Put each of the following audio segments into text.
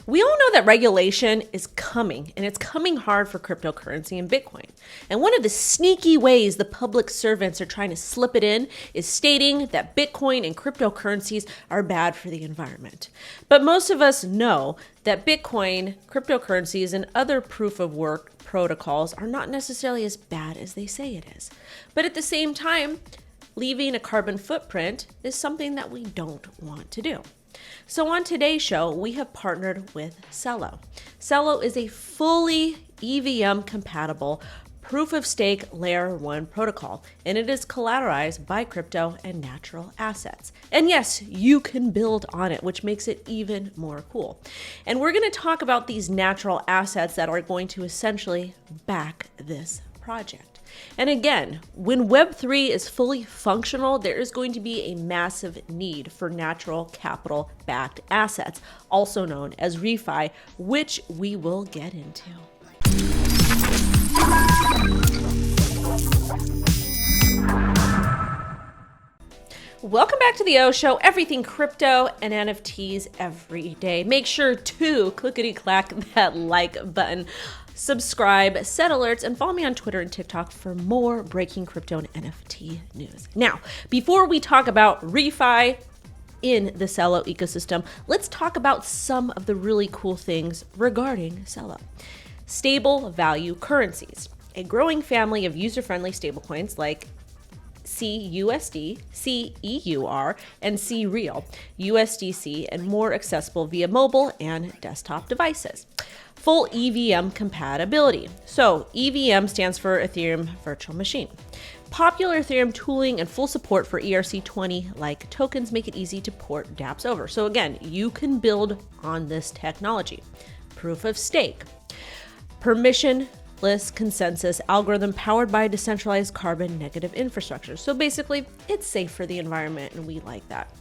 We all know that regulation is coming, and it's coming hard for cryptocurrency and Bitcoin. And one of the sneaky ways the public servants are trying to slip it in is stating that Bitcoin and cryptocurrencies are bad for the environment. But most of us know that Bitcoin, cryptocurrencies, and other proof of work protocols are not necessarily as bad as they say it is. But at the same time, leaving a carbon footprint is something that we don't want to do. So on today's show, we have partnered with CELO. CELO is a fully EVM compatible proof of stake layer 1 protocol, and it is collateralized by crypto and natural assets. And yes, you can build on it, which makes it even more cool. And we're going to talk about these natural assets that are going to essentially back this project. And again, when Web3 is fully functional, there is going to be a massive need for natural capital-backed assets, also known as refi, which we will get into. Welcome back to the O Show, everything crypto and NFTs every day. Make sure to clickety-clack that like button, subscribe, set alerts, and follow me on Twitter and TikTok for more breaking crypto and NFT news. Now, before we talk about refi in the CELO ecosystem, let's talk about some of the really cool things regarding CELO. Stable value currencies, a growing family of user-friendly stablecoins like CUSD, CEUR, and CREAL, USDC, and more accessible via mobile and desktop devices. Full EVM compatibility. So EVM stands for Ethereum Virtual Machine. Popular Ethereum tooling and full support for ERC20-like tokens make it easy to port dApps over. So again, you can build on this technology. Proof of stake. Permissionless consensus algorithm powered by decentralized carbon negative infrastructure. So basically, it's safe for the environment, and we like that.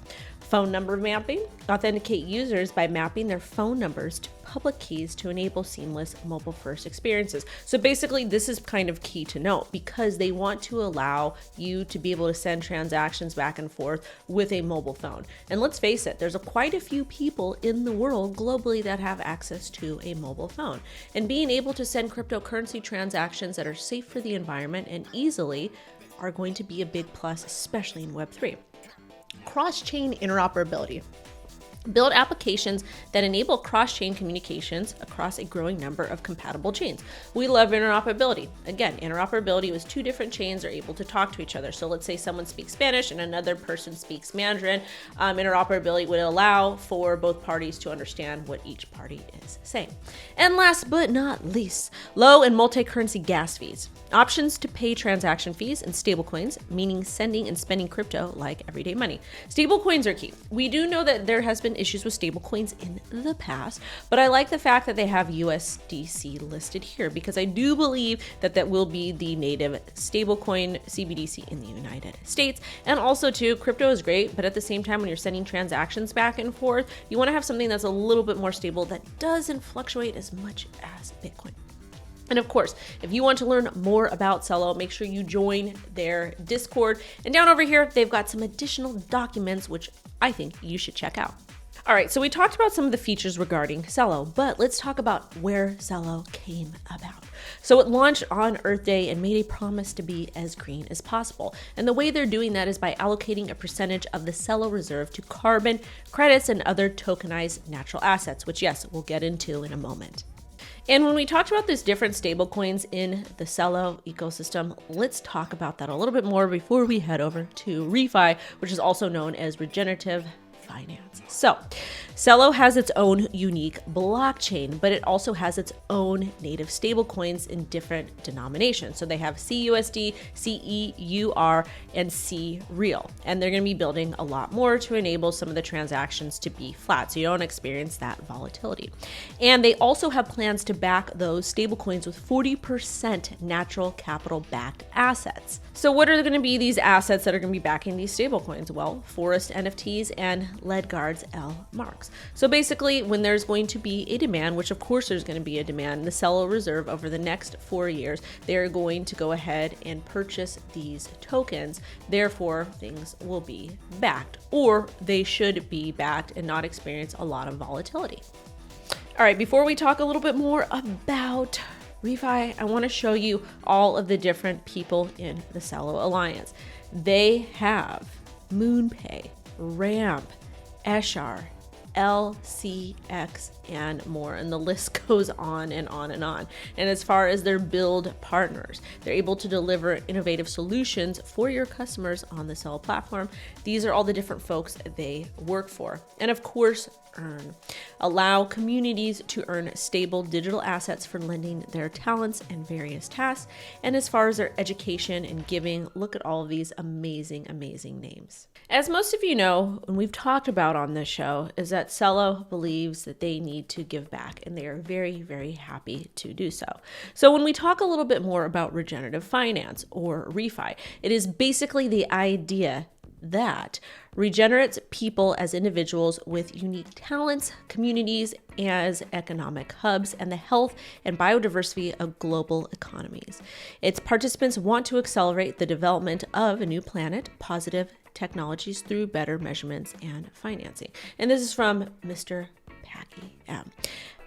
Phone number mapping. Authenticate users by mapping their phone numbers to public keys to enable seamless mobile-first experiences. So basically, this is kind of key to note because they want to allow you to be able to send transactions back and forth with a mobile phone. And let's face it, there's quite a few people in the world globally that have access to a mobile phone. And being able to send cryptocurrency transactions that are safe for the environment and easily are going to be a big plus, especially in Web3. Cross-chain interoperability. Build applications that enable cross-chain communications across a growing number of compatible chains. We love interoperability. Again, interoperability was two different chains are able to talk to each other. So let's say someone speaks Spanish and another person speaks Mandarin. Interoperability would allow for both parties to understand what each party is saying. And last but not least, low and multi-currency gas fees. Options to pay transaction fees in stablecoins, meaning sending and spending crypto like everyday money. Stablecoins are key. We do know that there has been issues with stablecoins in the past, but I like the fact that they have USDC listed here because I do believe that that will be the native stablecoin CBDC in the United States. And also too, crypto is great, but at the same time, when you're sending transactions back and forth, you want to have something that's a little bit more stable that doesn't fluctuate as much as Bitcoin. And of course, if you want to learn more about CELO, make sure you join their Discord. And down over here, they've got some additional documents, which I think you should check out. All right, so we talked about some of the features regarding CELO, but let's talk about where CELO came about. So it launched on Earth Day and made a promise to be as green as possible. And the way they're doing that is by allocating a percentage of the CELO reserve to carbon credits and other tokenized natural assets, which yes, we'll get into in a moment. And when we talked about these different stablecoins in the CELO ecosystem, let's talk about that a little bit more before we head over to refi, which is also known as Regenerative Finance. So CELO has its own unique blockchain, but it also has its own native stablecoins in different denominations. So they have CUSD, CEUR, and CREAL. And they're going to be building a lot more to enable some of the transactions to be flat, so you don't experience that volatility. And they also have plans to back those stablecoins with 40% natural capital-backed assets. So what are going to be these assets that are going to be backing these stablecoins? Well, Forest NFTs and Ledgard's L marks. So basically, when there's going to be a demand, which of course there's going to be a demand, the CELO reserve over the next 4 years, they're going to go ahead and purchase these tokens. Therefore, things will be backed, or they should be backed and not experience a lot of volatility. All right, before we talk a little bit more about refi, I want to show you all of the different people in the CELO Alliance. They have MoonPay, Ramp, Eshar, LCX, and more, and the list goes on and on and on. And as far as their build partners, they're able to deliver innovative solutions for your customers on the CELO platform. These are all the different folks they work for. And of course, allow communities to earn stable digital assets for lending their talents and various tasks. And as far as their education and giving, look at all of these amazing names. As most of you know, and we've talked about on this show, is that CELO believes that they need to give back, and they are very happy to do so. So when we talk a little bit more about regenerative finance or refi, it is basically the idea that regenerates people as individuals with unique talents, communities as economic hubs, and the health and biodiversity of global economies. Its participants want to accelerate the development of a new planet, positive technologies through better measurements and financing. And this is from Mr. Packy M.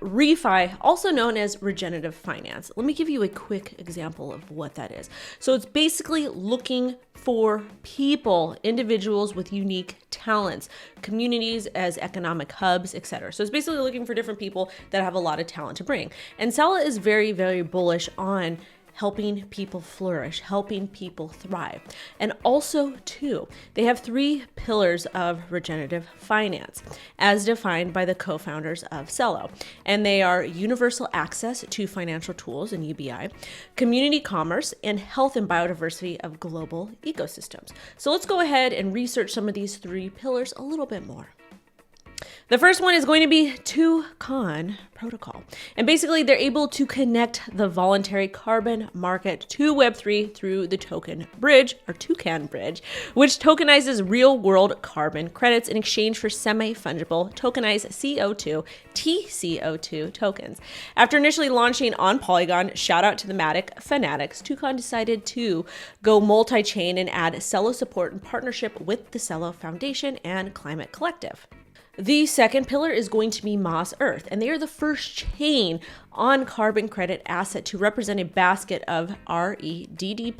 Refi, also known as regenerative finance. Let me give you a quick example of what that is. So it's basically looking for people, individuals with unique talents, communities as economic hubs, etc. So it's basically looking for different people that have a lot of talent to bring. And CELO is very bullish on helping people flourish, helping people thrive. And also, too, they have 3 pillars of regenerative finance, as defined by the co-founders of CELO. And they are universal access to financial tools and UBI, community commerce, and health and biodiversity of global ecosystems. So let's go ahead and research some of these 3 pillars a little bit more. The first one is going to be Toucan protocol. And basically they're able to connect the voluntary carbon market to Web3 through the Toucan bridge, which tokenizes real world carbon credits in exchange for semi-fungible tokenized CO2, TCO2 tokens. After initially launching on Polygon, shout out to the Matic fanatics, Toucan decided to go multi-chain and add CELO support in partnership with the CELO Foundation and Climate Collective. The second pillar is going to be Moss Earth, and they are the first chain on carbon credit asset to represent a basket of REDD+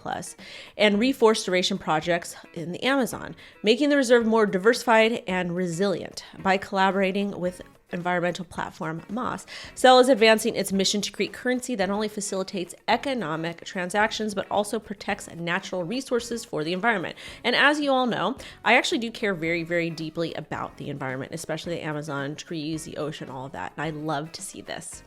and reforestation projects in the Amazon, making the reserve more diversified and resilient. By collaborating with environmental platform Moss, CELO is advancing its mission to create currency that not only facilitates economic transactions, but also protects natural resources for the environment. And as you all know, I actually do care very deeply about the environment, especially the Amazon, trees, the ocean, all of that. And I love to see this.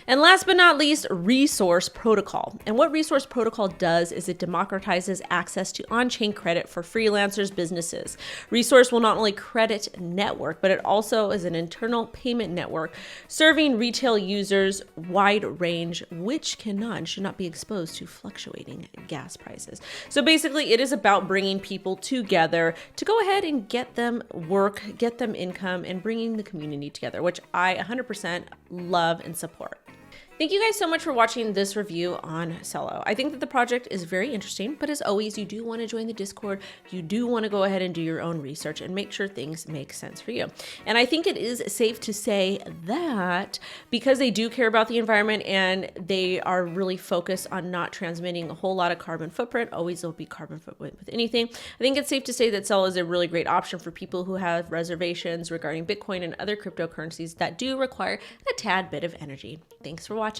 And last but not least, Resource Protocol. And what Resource Protocol does is it democratizes access to on-chain credit for freelancers, businesses. Resource will not only credit network, but it also is an internal payment network serving retail users wide range, which cannot and should not be exposed to fluctuating gas prices. So basically, it is about bringing people together to go ahead and get them work, get them income, and bringing the community together, which I 100% love and support. Thank you guys so much for watching this review on CELO. I think that the project is very interesting, but as always, you do want to join the Discord. You do want to go ahead and do your own research and make sure things make sense for you. And I think it is safe to say that because they do care about the environment and they are really focused on not transmitting a whole lot of carbon footprint, always there'll be carbon footprint with anything. I think it's safe to say that CELO is a really great option for people who have reservations regarding Bitcoin and other cryptocurrencies that do require a tad bit of energy. Thanks for watching.